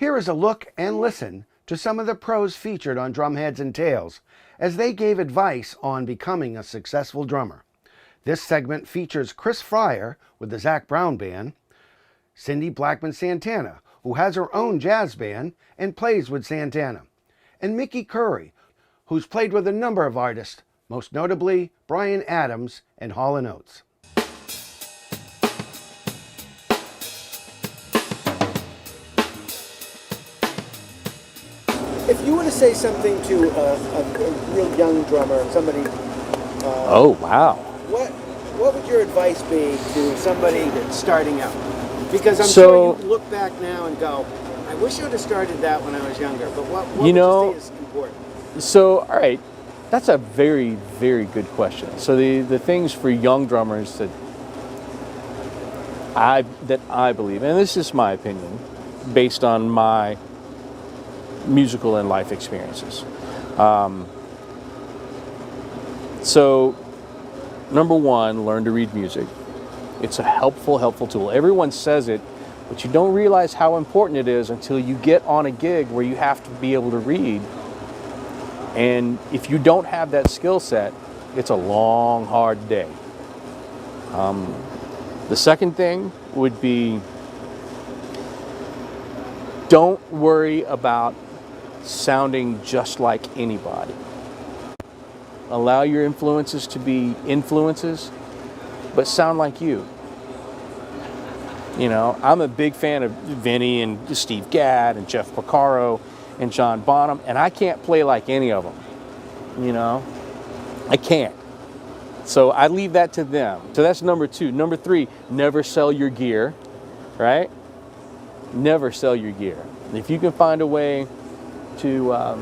Here is a look and listen to some of the pros featured on Drumheads and Tales as they gave advice on becoming a successful drummer. This segment features Chris Fryar with the Zac Brown Band, Cindy Blackman Santana, who has her own jazz band and plays with Santana, and Mickey Curry, who's played with a number of artists, most notably Bryan Adams and Hall & Oates. If you were to say something to a real young drummer, somebody... oh, wow. What would your advice be to somebody that's starting out? Because I'm sure you look back now and go, I wish I would have started that when I was younger, but what would you say is important? So, all right, that's a very, very good question. So the things for young drummers that I believe, and this is my opinion, based on my musical and life experiences. So, number one, learn to read music. It's a helpful tool. Everyone says it, but you don't realize how important it is until you get on a gig where you have to be able to read. And if you don't have that skill set, it's a long, hard day. The second thing would be, don't worry about sounding just like anybody. Allow your influences to be influences, but sound like you. You know, I'm a big fan of Vinny and Steve Gadd and Jeff Porcaro and John Bonham, and I can't play like any of them. You know, I can't. So I leave that to them. So that's number two. Number three, never sell your gear, right? Never sell your gear. If you can find a way to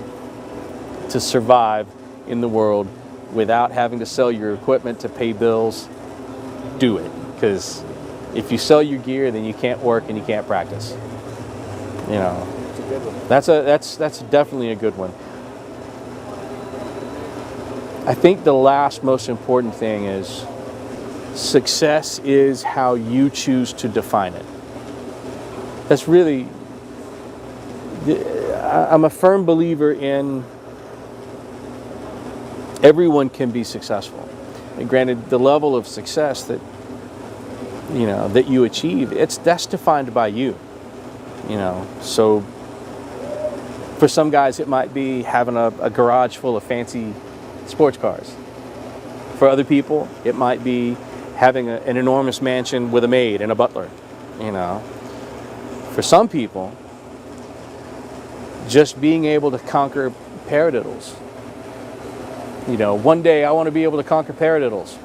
survive in the world without having to sell your equipment to pay bills, do it. Because if you sell your gear, then you can't work and you can't practice. You know, that's a good one. That's definitely a good one. I think the last most important thing is success is how you choose to define it. That's really, I'm a firm believer in everyone can be successful. And granted, the level of success that you achieve, that's defined by you. You know, so for some guys it might be having a garage full of fancy sports cars. For other people, it might be having an enormous mansion with a maid and a butler. You know, for some people, just being able to conquer paradiddles. You know, one day I want to be able to conquer paradiddles.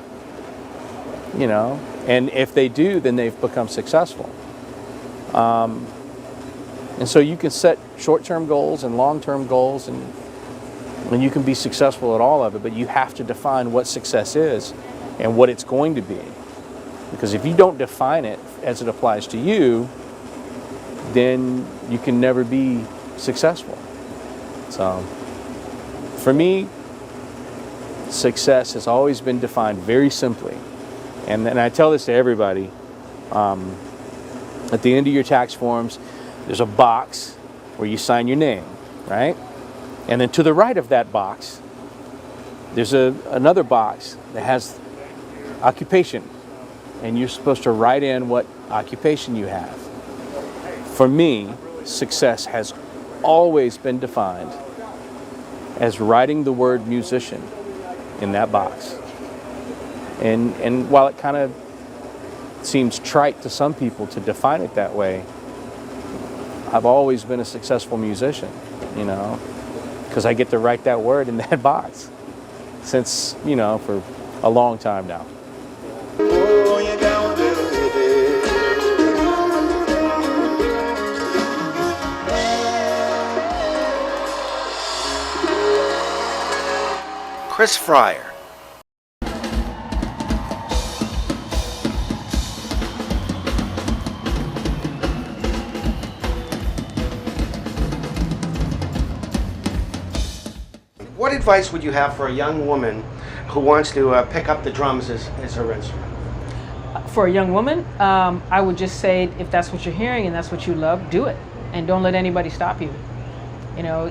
You know, and if they do, then they've become successful. And so you can set short-term goals and long-term goals, and you can be successful at all of it, but you have to define what success is and what it's going to be. Because if you don't define it as it applies to you, then you can never be successful. So, for me, success has always been defined very simply. And I tell this to everybody. At the end of your tax forms, there's a box where you sign your name, right? And then to the right of that box, there's another box that has occupation. And you're supposed to write in what occupation you have. For me, success has always been defined as writing the word musician in that box. And while it kind of seems trite to some people to define it that way, I've always been a successful musician, you know, because I get to write that word in that box since, you know, for a long time now. Chris Fryar. What advice would you have for a young woman who wants to pick up the drums as her instrument? For a young woman, I would just say if that's what you're hearing and that's what you love, do it. and don't let anybody stop you. You know,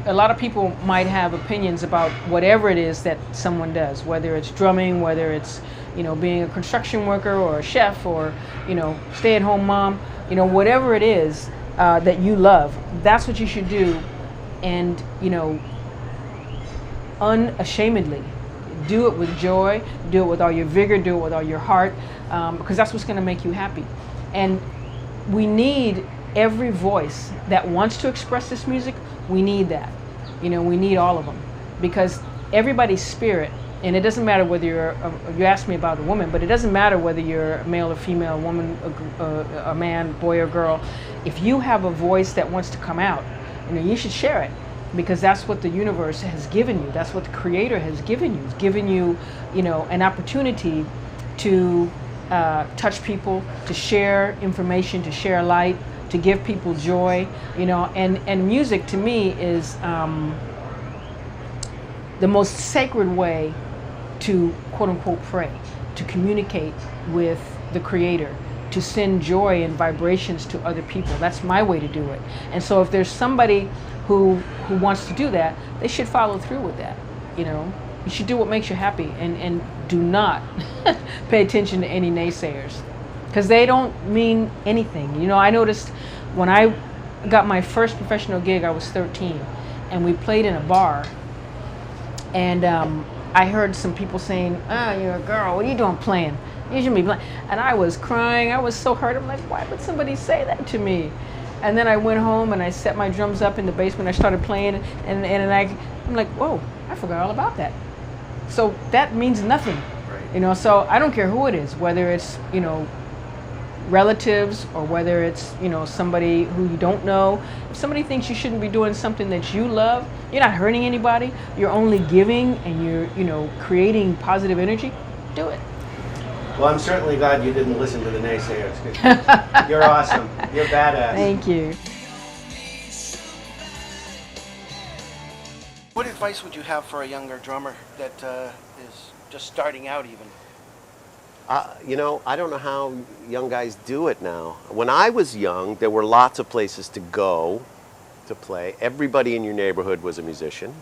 a lot of people might have opinions about whatever it is that someone does, whether it's drumming, whether it's, you know, being a construction worker or a chef or, you know, stay-at-home mom, you know, whatever it is that you love, that's what you should do. And, you know, unashamedly. Do it with joy, do it with all your vigor, do it with all your heart, because that's what's going to make you happy. And we need every voice that wants to express this music. We need that. You know, we need all of them, because everybody's spirit, and it doesn't matter whether you asked me about a woman, but it doesn't matter whether you're a male or female, a woman, a man, boy or girl. If you have a voice that wants to come out, you know, you should share it. Because that's what the universe has given you. That's what the Creator has given you. It's given you, you know, an opportunity to touch people, to share information, to share light, to give people joy. You know, and music to me is the most sacred way to quote unquote pray, to communicate with the Creator, to send joy and vibrations to other people. That's my way to do it. And so if there's somebody who wants to do that, they should follow through with that. You know, you should do what makes you happy, and do not pay attention to any naysayers, because they don't mean anything. You know, I noticed when I got my first professional gig, I was 13, and we played in a bar, and I heard some people saying, "Ah, you're a girl, what are you doing playing? You shouldn't be playing." And I was crying, I was so hurt. I'm like, why would somebody say that to me? And then I went home and I set my drums up in the basement. I started playing, and I'm like, whoa, I forgot all about that. So that means nothing, you know. So I don't care who it is, whether it's, you know, relatives or whether it's, you know, somebody who you don't know. If somebody thinks you shouldn't be doing something that you love, you're not hurting anybody. You're only giving, and you're, you know, creating positive energy. Do it. Well, I'm certainly glad you didn't listen to the naysayers. 'Cause you're awesome. You're badass. Thank you. What advice would you have for a younger drummer that is just starting out even? You know, I don't know how young guys do it now. When I was young, there were lots of places to go to play. Everybody in your neighborhood was a musician.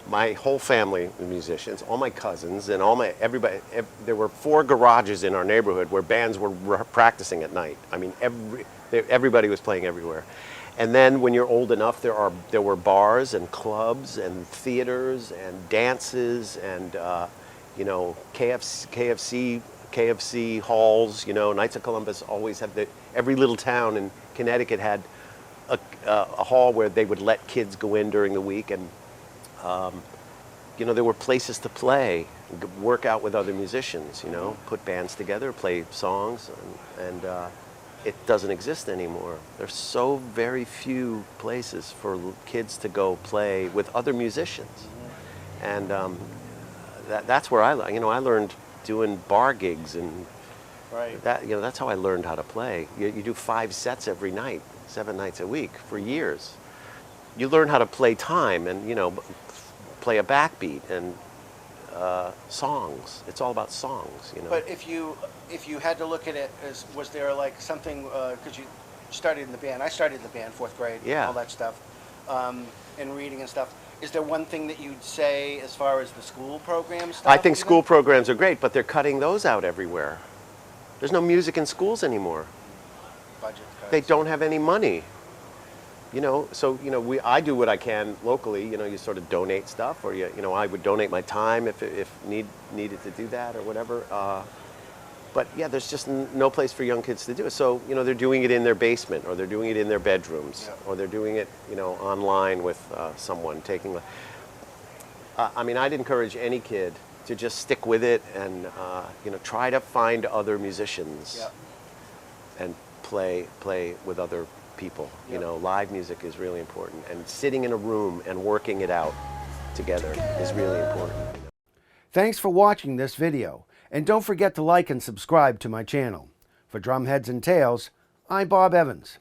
My whole family was musicians, all my cousins and everybody. There were 4 garages in our neighborhood where bands were practicing at night. I mean, everybody was playing everywhere. And then when you're old enough, there were bars and clubs and theaters and dances and you know, KFC halls. You know, Knights of Columbus always had every little town in Connecticut had a hall where they would let kids go in during the week, and you know, there were places to play, work out with other musicians, you know, put bands together, play songs, and it doesn't exist anymore. There's so very few places for kids to go play with other musicians. And that's where I learned doing bar gigs, and that, you know, that's how I learned how to play. You do 5 sets every night, 7 nights a week for years. You learn how to play time, and, you know, play a backbeat and songs. It's all about songs, you know. But if you had to look at it as, was there like something, because you started in the band, I started in the band, 4th grade, Yeah. all that stuff, and reading and stuff. Is there one thing that you'd say as far as the school program stuff? I think even? school programs are great, but they're cutting those out everywhere. There's no music in schools anymore. Budget cuts. They don't have any money. You know, so, you know, I do what I can locally. You know, you sort of donate stuff, or you know, I would donate my time if needed to do that or whatever. But yeah, there's just no place for young kids to do it. So, you know, they're doing it in their basement, or they're doing it in their bedrooms, or they're doing it, you know, online with someone taking. I mean, I'd encourage any kid to just stick with it, and you know, try to find other musicians and play with other people. You know, live music is really important, and sitting in a room and working it out together is really important. Thanks for watching this video, and don't forget to like and subscribe to my channel. For Drumheads and Tales, I'm Bob Evans.